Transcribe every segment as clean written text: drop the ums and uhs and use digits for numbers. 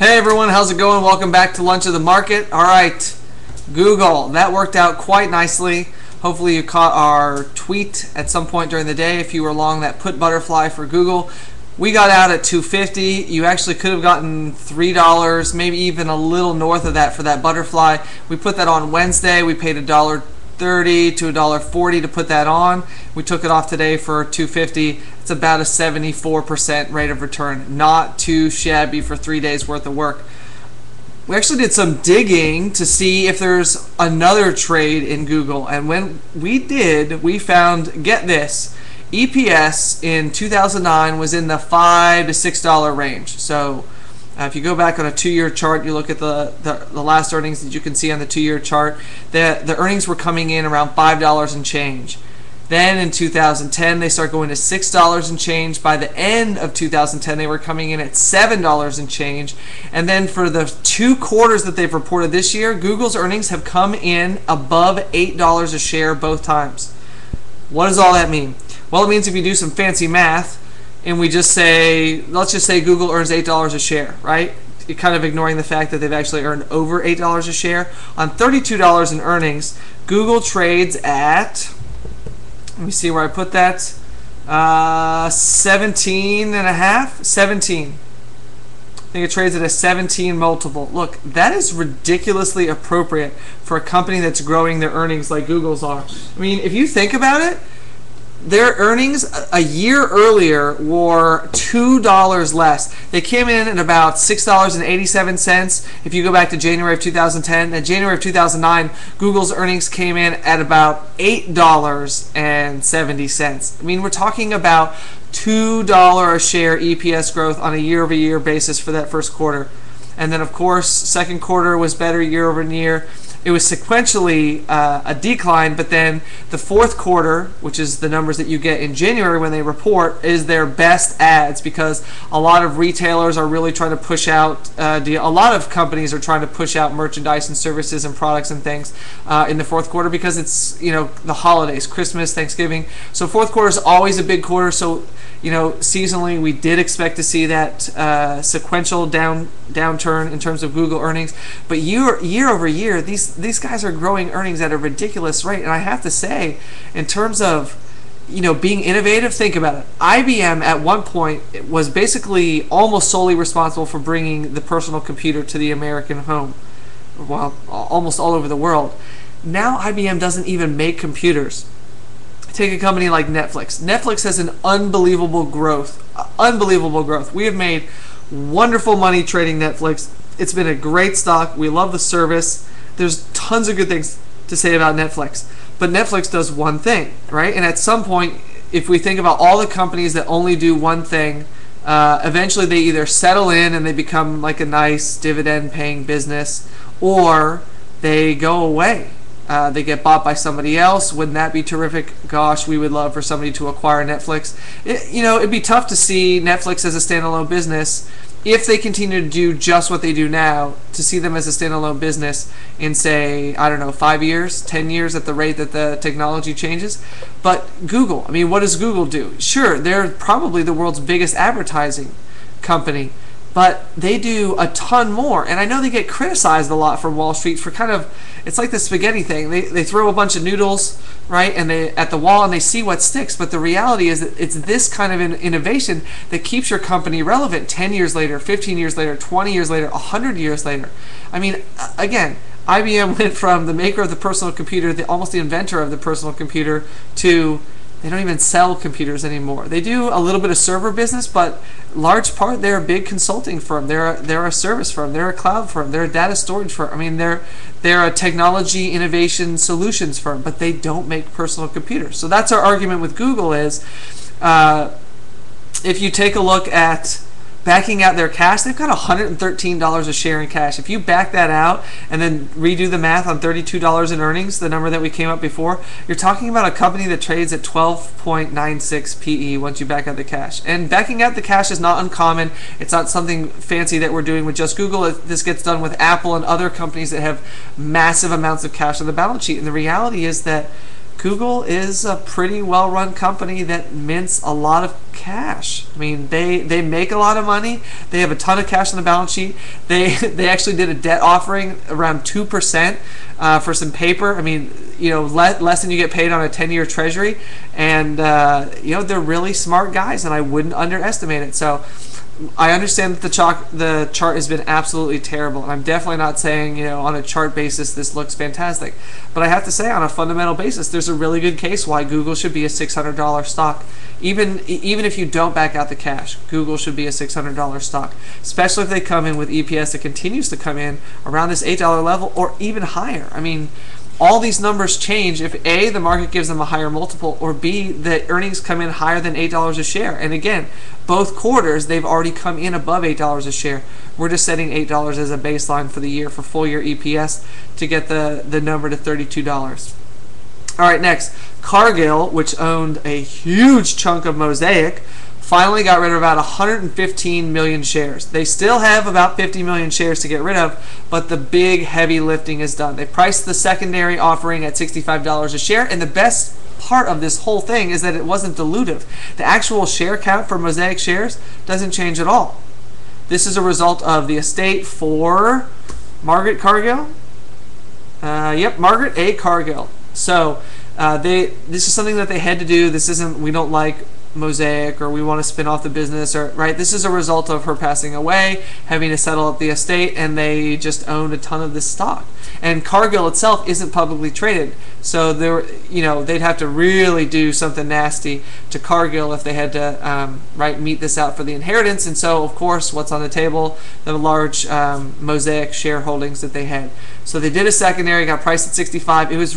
Hey everyone, how's it going? Welcome back to Lunch of the Market. Alright, Google, that worked out quite nicely. Hopefully you caught our tweet at some point during the day if you were long that put butterfly for Google. We got out at $2.50. You actually could have gotten $3, maybe even a little north of that for that butterfly. We put that on Wednesday. We paid $1.30 to $1.40 to put that on. We took it off today for $2.50. It's about a 74% rate of return. Not too shabby for 3 days worth of work. We actually did some digging to see if there's another trade in Google, and when we did, we found, get this, EPS in 2009 was in the $5 to $6 range. So if you go back on a 2-year chart, you look at the last earnings that you can see on the 2-year chart, the earnings were coming in around $5 and change. Then in 2010, they start going to $6 and change. By the end of 2010, they were coming in at $7 and change. And then for the 2 quarters that they've reported this year, Google's earnings have come in above $8 a share both times. What does all that mean? Well, it means if you do some fancy math, and we just say, let's just say Google earns $8 a share, right? You're kind of ignoring the fact that they've actually earned over $8 a share. On $32 in earnings, Google trades at, let me see where I put that, 17 and a half, 17. I think it trades at a 17 multiple. Look, that is ridiculously appropriate for a company that's growing their earnings like Google's are. I mean, if you think about it, their earnings a year earlier were $2 less. They came in at about $6.87. If you go back to January of 2010, and January of 2009, Google's earnings came in at about $8.70. I mean, we're talking about $2 a share EPS growth on a year-over-year basis for that first quarter. And then, of course, second quarter was better year-over-year. It was sequentially a decline, but then the fourth quarter, which is the numbers that you get in January when they report, is their best ads because a lot of retailers are really trying to push out, a lot of companies are trying to push out merchandise and services and products and things in the fourth quarter because it's, the holidays, Christmas, Thanksgiving. So fourth quarter is always a big quarter, so seasonally we did expect to see that sequential downturn in terms of Google earnings, but year over year these guys are growing earnings at a ridiculous rate. And I have to say, in terms of being innovative, think about it. IBM at one point was basically almost solely responsible for bringing the personal computer to the American home, well, almost all over the world. Now IBM doesn't even make computers. Take a company like Netflix. Netflix has an unbelievable growth. We have made wonderful money trading Netflix. It's been a great stock. We love the service. There's tons of good things to say about Netflix. But Netflix does one thing, right? And at some point, if we think about all the companies that only do one thing, eventually they either settle in and they become like a nice dividend-paying business, or they go away. They get bought by somebody else. Wouldn't that be terrific? Gosh, we would love for somebody to acquire Netflix. It'd be tough to see Netflix as a standalone business if they continue to do just what they do now, to see them as a standalone business in, say, I don't know, 5 years, 10 years at the rate that the technology changes. But Google, I mean, what does Google do? Sure, they're probably the world's biggest advertising company, but they do a ton more. And I know they get criticized a lot from Wall Street for kind of, it's like the spaghetti thing. They throw a bunch of noodles, right, and they at the wall and they see what sticks. But the reality is that it's this kind of innovation that keeps your company relevant 10 years later, 15 years later, 20 years later, 100 years later. I mean, again, IBM went from the maker of the personal computer, almost the inventor of the personal computer, to they don't even sell computers anymore. They do a little bit of server business, but large part they're a big consulting firm. They're a service firm. They're a cloud firm. They're a data storage firm. I mean, they're a technology innovation solutions firm, but they don't make personal computers. So that's our argument with Google is, if you take a look at backing out their cash, they've got $113 a share in cash. If you back that out and then redo the math on $32 in earnings, the number that we came up before, you're talking about a company that trades at 12.96 PE once you back out the cash. And backing out the cash is not uncommon. It's not something fancy that we're doing with just Google. This gets done with Apple and other companies that have massive amounts of cash on the balance sheet. And the reality is that Google is a pretty well-run company that mints a lot of cash. I mean, they make a lot of money. They have a ton of cash on the balance sheet. They actually did a debt offering around 2% for some paper. I mean, less than you get paid on a 10-year treasury. And they're really smart guys, and I wouldn't underestimate it. So I understand that the chart has been absolutely terrible, and I'm definitely not saying on a chart basis this looks fantastic, but I have to say on a fundamental basis there's a really good case why Google should be a $600 stock. Even if you don't back out the cash, Google should be a $600 stock, especially if they come in with EPS that continues to come in around this $8 level or even higher. I mean, all these numbers change if A, the market gives them a higher multiple, or B, the earnings come in higher than $8 a share. And again, both quarters, they've already come in above $8 a share. We're just setting $8 as a baseline for the year for full year EPS to get the number to $32. All right, next, Cargill, which owned a huge chunk of Mosaic, finally got rid of about 115 million shares. They still have about 50 million shares to get rid of, but the big heavy lifting is done. They priced the secondary offering at $65 a share, and the best part of this whole thing is that it wasn't dilutive. The actual share count for Mosaic shares doesn't change at all. This is a result of the estate for Margaret Cargill. Margaret A. Cargill. So this is something that they had to do. This isn't, we don't like Mosaic or we want to spin off the business, or right. This is a result of her passing away, having to settle up the estate, and they just owned a ton of this stock. And Cargill itself isn't publicly traded, so they'd have to really do something nasty to Cargill if they had to meet this out for the inheritance. And so, of course, what's on the table? The large Mosaic shareholdings that they had. So they did a secondary, got priced at 65. It was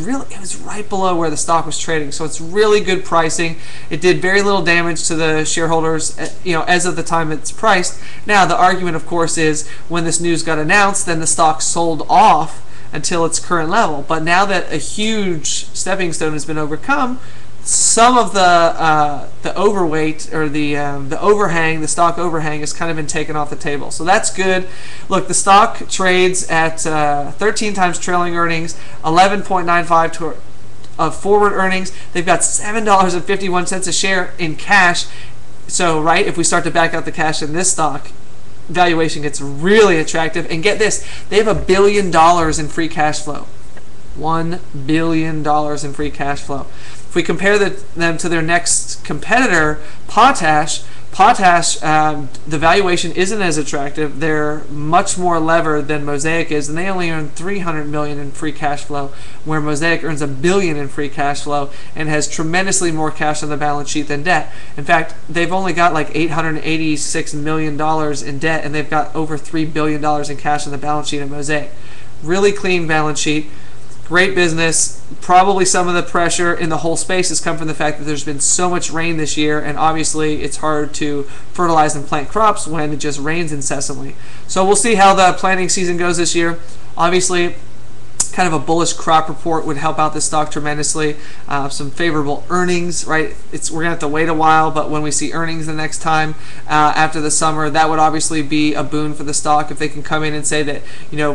right below where the stock was trading, so it's really good pricing. It did very little damage to the shareholders, as of the time it's priced. Now the argument, of course, is when this news got announced, then the stock sold off until its current level. But now that a huge stepping stone has been overcome, some of the overweight or the overhang, the stock overhang, has kind of been taken off the table. So that's good. Look, the stock trades at 13 times trailing earnings, 11.95 of forward earnings. They've got $7.51 a share in cash. So, if we start to back out the cash in this stock, valuation gets really attractive. And get this, they have $1 billion in free cash flow. $1 billion in free cash flow. If we compare them to their next competitor, Potash, the valuation isn't as attractive. They're much more levered than Mosaic is, and they only earn $300 million in free cash flow, where Mosaic earns $1 billion in free cash flow and has tremendously more cash on the balance sheet than debt. In fact, they've only got like $886 million in debt, and they've got over $3 billion in cash on the balance sheet at Mosaic. Really clean balance sheet. Great business. Probably some of the pressure in the whole space has come from the fact that there's been so much rain this year, and obviously it's hard to fertilize and plant crops when it just rains incessantly. So we'll see how the planting season goes this year. Obviously, kind of a bullish crop report would help out this stock tremendously. Some favorable earnings, right? We're gonna have to wait a while, but when we see earnings the next time after the summer, that would obviously be a boon for the stock if they can come in and say that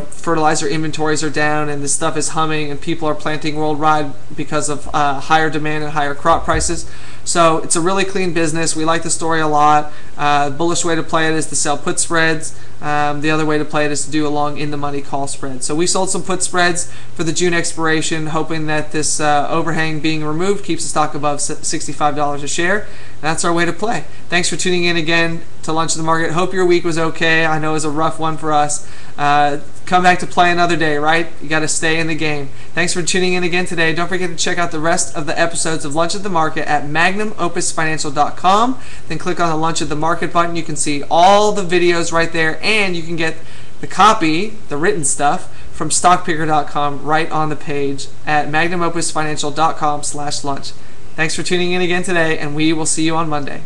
fertilizer inventories are down and this stuff is humming and people are planting worldwide because of higher demand and higher crop prices. So it's a really clean business. We like the story a lot. Bullish way to play it is to sell put spreads. The other way to play it is to do a long in-the-money call spread. So we sold some put spreads for the June expiration, hoping that this overhang being removed keeps the stock above $65 a share. That's our way to play. Thanks for tuning in again to Lunch at the Market. Hope your week was okay. I know it was a rough one for us. Come back to play another day, right? You got to stay in the game. Thanks for tuning in again today. Don't forget to check out the rest of the episodes of Lunch at the Market at magnumopusfinancial.com. Then click on the Lunch at the Market button. You can see all the videos right there, and you can get the copy, the written stuff, from stockpicker.com right on the page at magnumopusfinancial.com/lunch. Thanks for tuning in again today, and we will see you on Monday.